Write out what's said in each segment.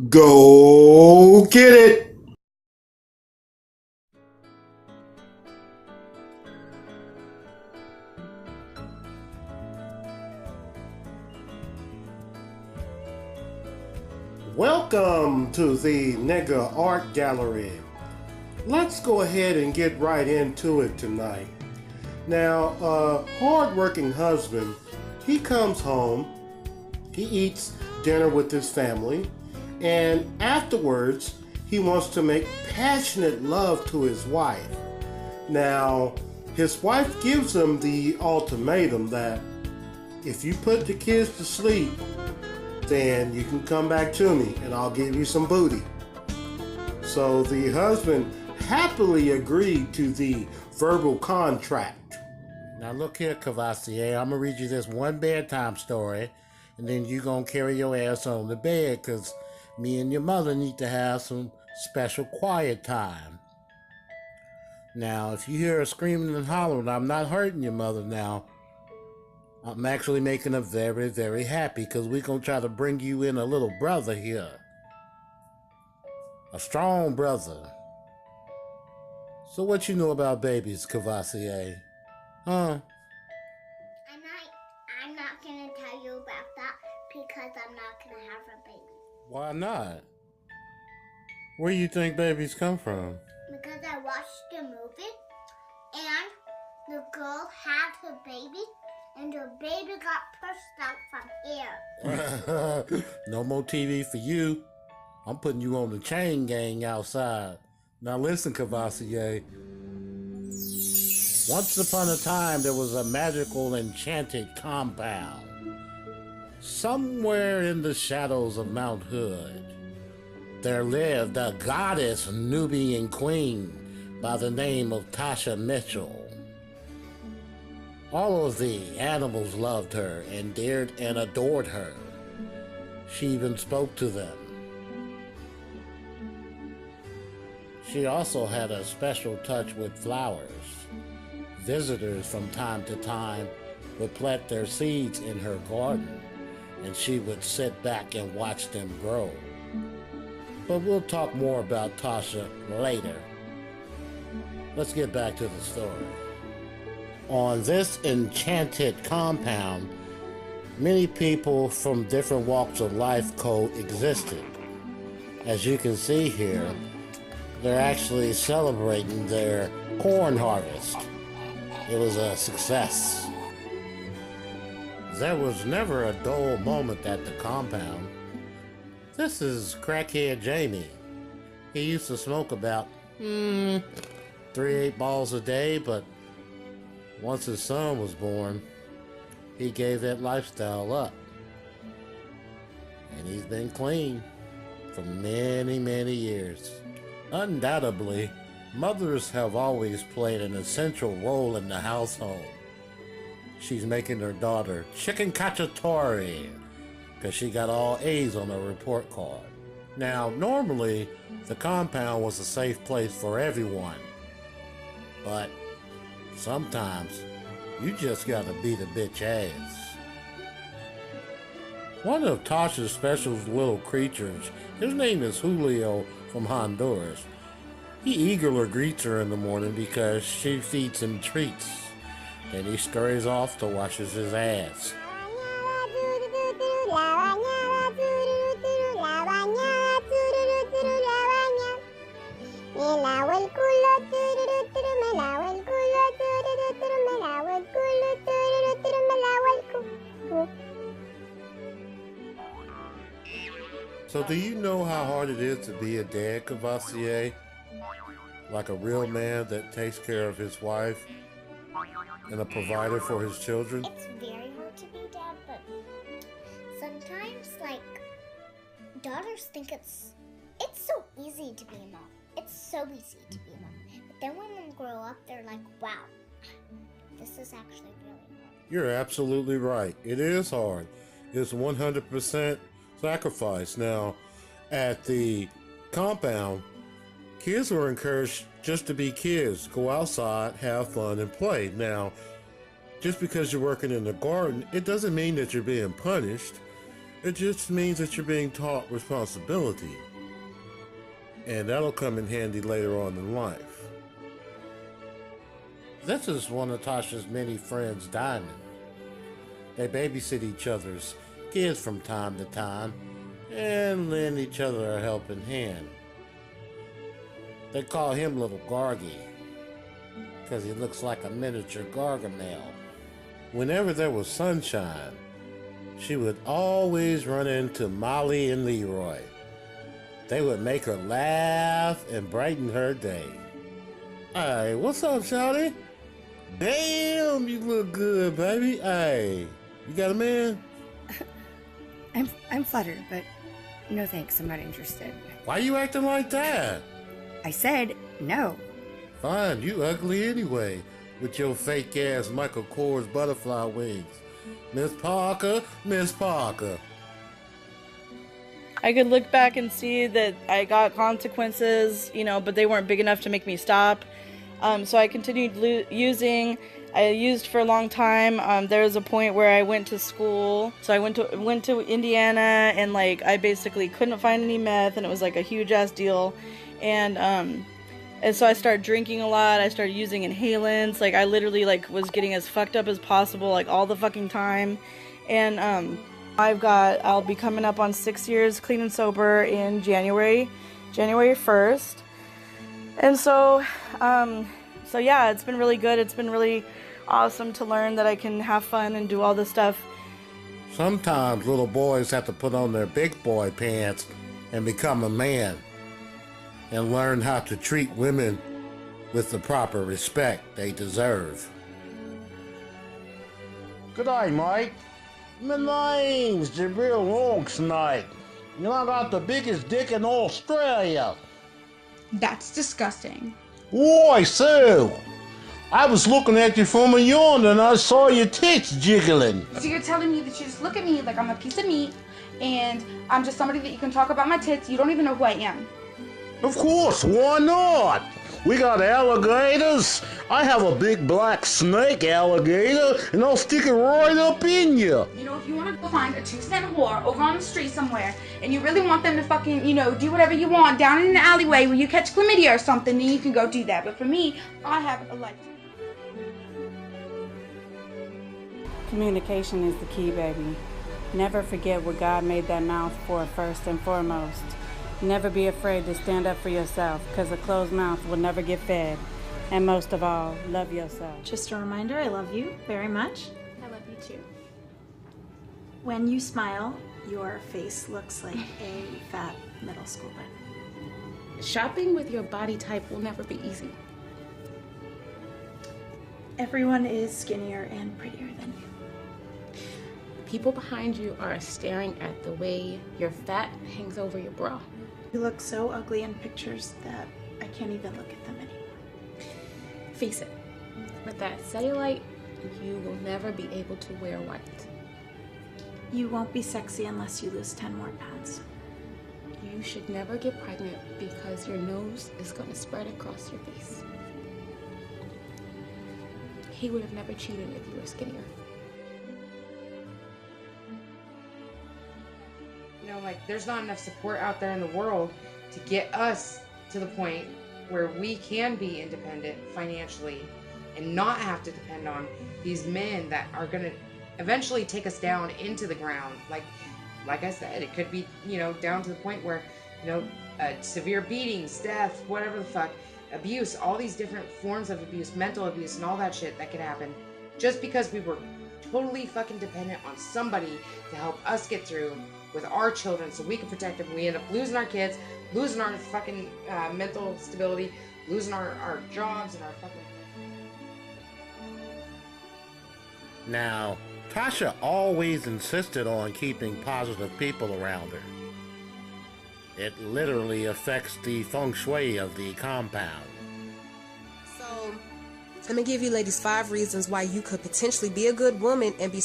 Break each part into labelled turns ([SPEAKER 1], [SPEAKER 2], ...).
[SPEAKER 1] Go get it! Welcome to the Nigga Art Gallery. Let's go ahead and get right into it tonight. Now, a hard-working husband, he comes home, he eats dinner with his family, and afterwards, he wants to make passionate love to his wife. Now, his wife gives him the ultimatum that if you put the kids to sleep, then you can come back to me and I'll give you some booty. So the husband happily agreed to the verbal contract. Now look here, Cavassier, I'm gonna read you this one bedtime story, and then you gonna carry your ass on to bed, cause me and your mother need to have some special quiet time. Now, if you hear her screaming and hollering, I'm not hurting your mother now. I'm actually making her very, very happy, because we're gonna try to bring you in a little brother here. A strong brother. So what you know about babies, Cavassier? Huh?
[SPEAKER 2] I'm not gonna tell you about that because I'm not gonna have a baby.
[SPEAKER 1] Why not? Where do you think babies come from?
[SPEAKER 2] Because I watched the movie and the girl had her baby and her baby got pushed out from here.
[SPEAKER 1] No more TV for you. I'm putting you on the chain gang outside. Now listen, Cavassier. Once upon a time, there was a magical, enchanted compound. Somewhere in the shadows of Mount Hood, there lived a goddess Nubian queen by the name of Tasha Mitchell. All of the animals loved her, endeared and adored her. She even spoke to them. She also had a special touch with flowers. Visitors from time to time would plant their seeds in her garden, and she would sit back and watch them grow. But we'll talk more about Tasha later. Let's get back to the story. On this enchanted compound, many people from different walks of life coexisted. As you can see here, they're actually celebrating their corn harvest. It was a success. There was never a dull moment at the compound. This is crackhead Jamie. He used to smoke about 3-8 balls a day, but once his son was born, he gave that lifestyle up. And he's been clean for many, many years. Undoubtedly, mothers have always played an essential role in the household. She's making her daughter chicken cacciatore because she got all A's on her report card. Now, normally, the compound was a safe place for everyone. But sometimes, you just gotta beat a bitch ass. One of Tasha's special little creatures, his name is Julio from Honduras. He eagerly greets her in the morning because she feeds him treats. Then he scurries off to wash his ass. So do you know how hard it is to be a dad, Cavassier? Like a real man that takes care of his wife and a provider for his children?
[SPEAKER 2] It's very hard to be dad, but sometimes, daughters think it's so easy to be a mom. It's so easy to be a mom. But then when they grow up, they're like, wow, this is actually really hard.
[SPEAKER 1] You're absolutely right. It is hard. It's 100% sacrifice. Now, at the compound, kids were encouraged just to be kids, go outside, have fun, and play. Now, just because you're working in the garden, it doesn't mean that you're being punished. It just means that you're being taught responsibility. And that'll come in handy later on in life. This is one of Tasha's many friends, Diamond. They babysit each other's kids from time to time and lend each other a helping hand. They call him Little Gargy because he looks like a miniature Gargamel. Whenever there was sunshine, she would always run into Molly and Leroy. They would make her laugh and brighten her day. Hey, what's up, shawty? Damn, you look good, baby. Hey, you got a man?
[SPEAKER 3] I'm flattered, but no thanks, I'm not interested.
[SPEAKER 1] Why you acting like that?
[SPEAKER 3] I said no.
[SPEAKER 1] Fine, you ugly anyway, with your fake-ass Michael Kors butterfly wings. Miss Parker, Miss Parker.
[SPEAKER 4] I could look back and see that I got consequences, but they weren't big enough to make me stop. So I continued using. I used for a long time. There was a point where I went to school. So I went to Indiana, and I basically couldn't find any meth, and it was a huge ass deal. And so I started drinking a lot. I started using inhalants. I literally was getting as fucked up as possible all the fucking time. And I'll be coming up on 6 years clean and sober in January 1st. And so yeah, it's been really good. It's been really awesome to learn that I can have fun and do all this stuff.
[SPEAKER 1] Sometimes little boys have to put on their big boy pants and become a man and learn how to treat women with the proper respect they deserve. Good day, mate. My name's Jabril Longsnake. I got the biggest dick in Australia.
[SPEAKER 5] That's disgusting.
[SPEAKER 1] Why, Sue? I was looking at you from a yonder and I saw your tits jiggling.
[SPEAKER 5] So you're telling me that you just look at me like I'm a piece of meat and I'm just somebody that you can talk about my tits? You don't even know who I am.
[SPEAKER 1] Of course, why not? We got alligators. I have a big black snake alligator, and I'll stick it right up in you.
[SPEAKER 5] If you want to go find a 2-cent whore over on the street somewhere, and you really want them to fucking, do whatever you want down in an alleyway where you catch chlamydia or something, then you can go do that. But for me, I have a life.
[SPEAKER 6] Communication is the key, baby. Never forget what God made that mouth for first and foremost. Never be afraid to stand up for yourself, because a closed mouth will never get fed. And most of all, love yourself.
[SPEAKER 7] Just a reminder, I love you very much. I love you too. When you smile, your face looks like a fat middle schooler.
[SPEAKER 8] Shopping with your body type will never be easy.
[SPEAKER 7] Everyone is skinnier and prettier than you.
[SPEAKER 8] The people behind you are staring at the way your fat hangs over your bra.
[SPEAKER 7] You look so ugly in pictures that I can't even look at them anymore.
[SPEAKER 8] Face it, with that cellulite, you will never be able to wear white.
[SPEAKER 7] You won't be sexy unless you lose 10 more pounds.
[SPEAKER 8] You should never get pregnant because your nose is going to spread across your face. He would have never cheated if you were skinnier.
[SPEAKER 9] There's not enough support out there in the world to get us to the point where we can be independent financially and not have to depend on these men that are going to eventually take us down into the ground. Like I said, it could be, down to the point where, severe beatings, death, whatever the fuck, abuse, all these different forms of abuse, mental abuse, and all that shit that could happen just because we were totally fucking dependent on somebody to help us get through with our children so we can protect them. We end up losing our kids, losing our fucking mental stability, losing our jobs and our fucking...
[SPEAKER 1] Now, Tasha always insisted on keeping positive people around her. It literally affects the feng shui of the compound.
[SPEAKER 10] So, let me give you ladies 5 reasons why you could potentially be a good woman and be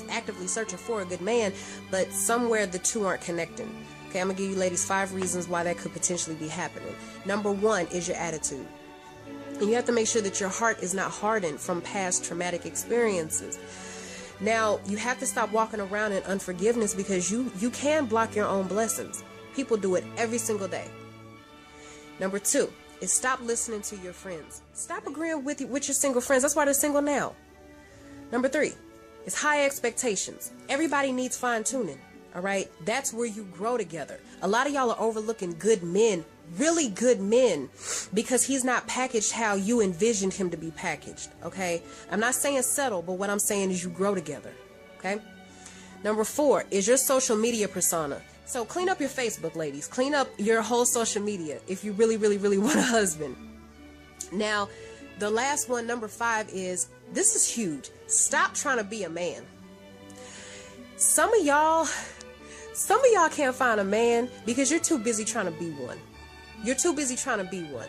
[SPEAKER 10] actively searching for a good man, but somewhere the two aren't connecting. Okay, I'm gonna give you ladies 5 reasons why that could potentially be happening. Number 1 is your attitude. And you have to make sure that your heart is not hardened from past traumatic experiences. Now, you have to stop walking around in unforgiveness because you can block your own blessings. People do it every single day. Number 2 is stop listening to your friends. Stop agreeing with your single friends. That's why they're single now. Number 3 is high expectations. Everybody needs fine tuning. All right. That's where you grow together. A lot of y'all are overlooking good men, really good men, because he's not packaged how you envisioned him to be packaged. Okay. I'm not saying settle, but what I'm saying is you grow together. Okay. Number 4 is your social media persona. So clean up your Facebook, ladies. Clean up your whole social media if you really, really, really want a husband. Now, the last one, number 5, is, this is huge. Stop trying to be a man. Some of y'all can't find a man because you're too busy trying to be one. You're too busy trying to be one.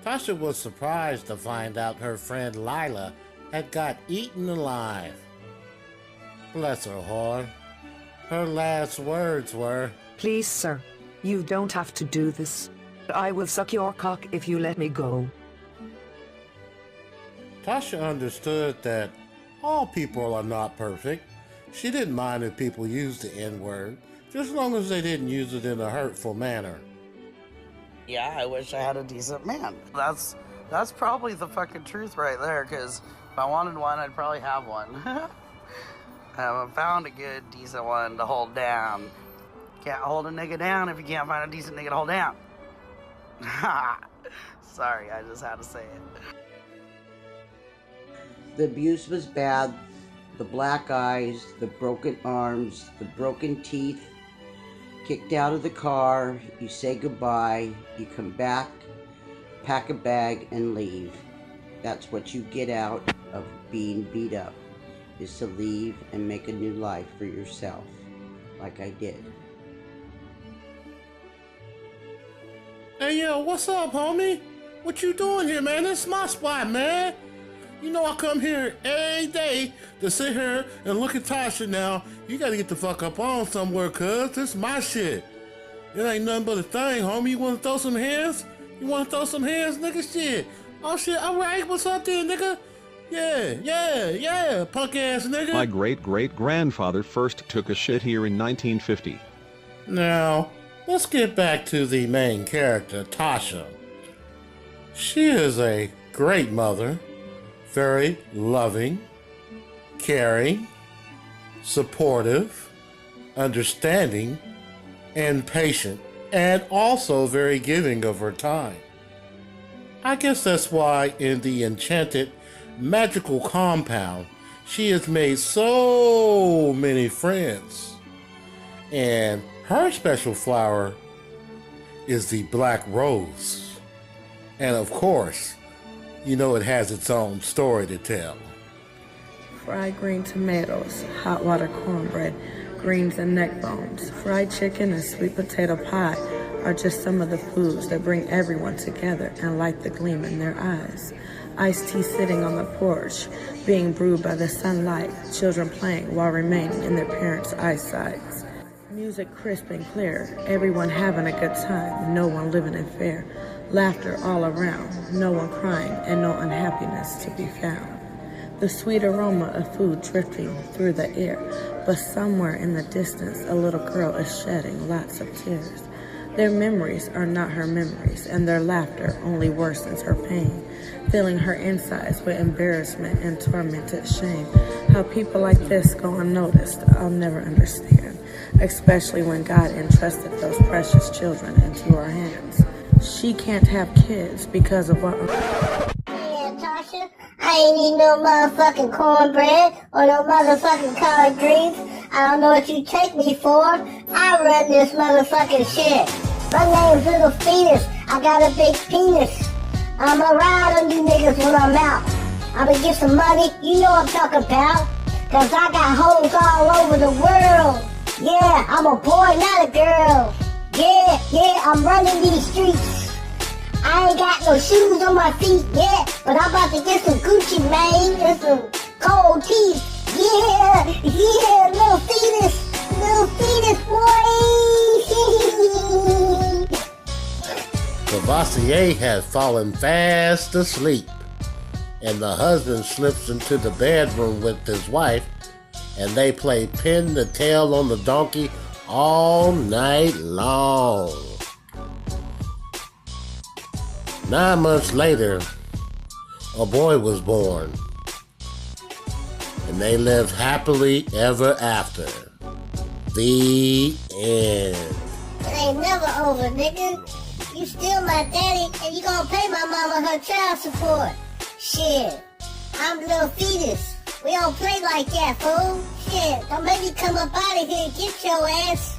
[SPEAKER 1] Tasha was surprised to find out her friend Lila had got eaten alive. Bless her heart. Her last words were,
[SPEAKER 11] "Please, sir, you don't have to do this. I will suck your cock if you let me go."
[SPEAKER 1] Tasha understood that all people are not perfect. She didn't mind if people used the N-word, just as long as they didn't use it in a hurtful manner.
[SPEAKER 12] Yeah, I wish I had a decent man. That's probably the fucking truth right there, because if I wanted one, I'd probably have one. I haven't found a good, decent one to hold down. Can't hold a nigga down if you can't find a decent nigga to hold down. Sorry, I just had to say it.
[SPEAKER 13] The abuse was bad. The black eyes, the broken arms, the broken teeth. Kicked out of the car, you say goodbye, you come back, pack a bag, and leave. That's what you get out of being beat up, is to leave and make a new life for yourself, like I did.
[SPEAKER 1] Hey, yo, what's up, homie? What you doing here, man? This is my spot, man. You know I come here every day to sit here and look at Tasha now. You gotta get the fuck up on somewhere, cuz. This is my shit. It ain't nothing but a thing, homie. You wanna throw some hands? You wanna throw some hands, nigga? Shit. Oh, shit. All right, what's up then, nigga? Yeah, punk ass nigga.
[SPEAKER 14] My great-great-grandfather first took a shit here in 1950.
[SPEAKER 1] Now, let's get back to the main character, Tasha. She is a great mother, very loving, caring, supportive, understanding, and patient, and also very giving of her time. I guess that's why in the enchanted magical compound, she has made so many friends. And her special flower is the black rose. And of course, you know it has its own story to tell.
[SPEAKER 15] Fried green tomatoes, hot water cornbread, greens and neck bones, fried chicken and sweet potato pie are just some of the foods that bring everyone together and light the gleam in their eyes. Iced tea sitting on the porch, being brewed by the sunlight, children playing while remaining in their parents' eyesight. Music crisp and clear, everyone having a good time, no one living in fear. Laughter all around, no one crying and no unhappiness to be found. The sweet aroma of food drifting through the air, but somewhere in the distance a little girl is shedding lots of tears. Their memories are not her memories, and their laughter only worsens her pain, filling her insides with embarrassment and tormented shame. How people like this go unnoticed, I'll never understand, especially when God entrusted those precious children into her hands. She can't have kids because of what...
[SPEAKER 16] Yeah, Tasha, I ain't eating no motherfucking cornbread or no motherfucking collard greens. I don't know what you take me for. I run this motherfucking shit. My name's Little Fetus. I got a big penis. I'ma ride on you niggas when I'm out. I'ma get some money. You know what I'm talking about. Cause I got hoes all over the world. Yeah, I'm a boy, not a girl. Yeah, I'm running these streets. I ain't got no shoes on my feet yet, but I'm about to get some Gucci Mane and some cold teeth. Yeah, little fetus, boy.
[SPEAKER 1] Cavassier had fallen fast asleep. and the husband slips into the bedroom with his wife, and they play pin the tail on the donkey all night long. 9 months later, a boy was born, and they lived happily ever after. The end.
[SPEAKER 16] It ain't never over, nigga. You still my daddy, and you gonna pay my mama her child support. Shit, I'm little fetus. We don't play like that, fool. Shit, don't make me come up out of here and get your ass.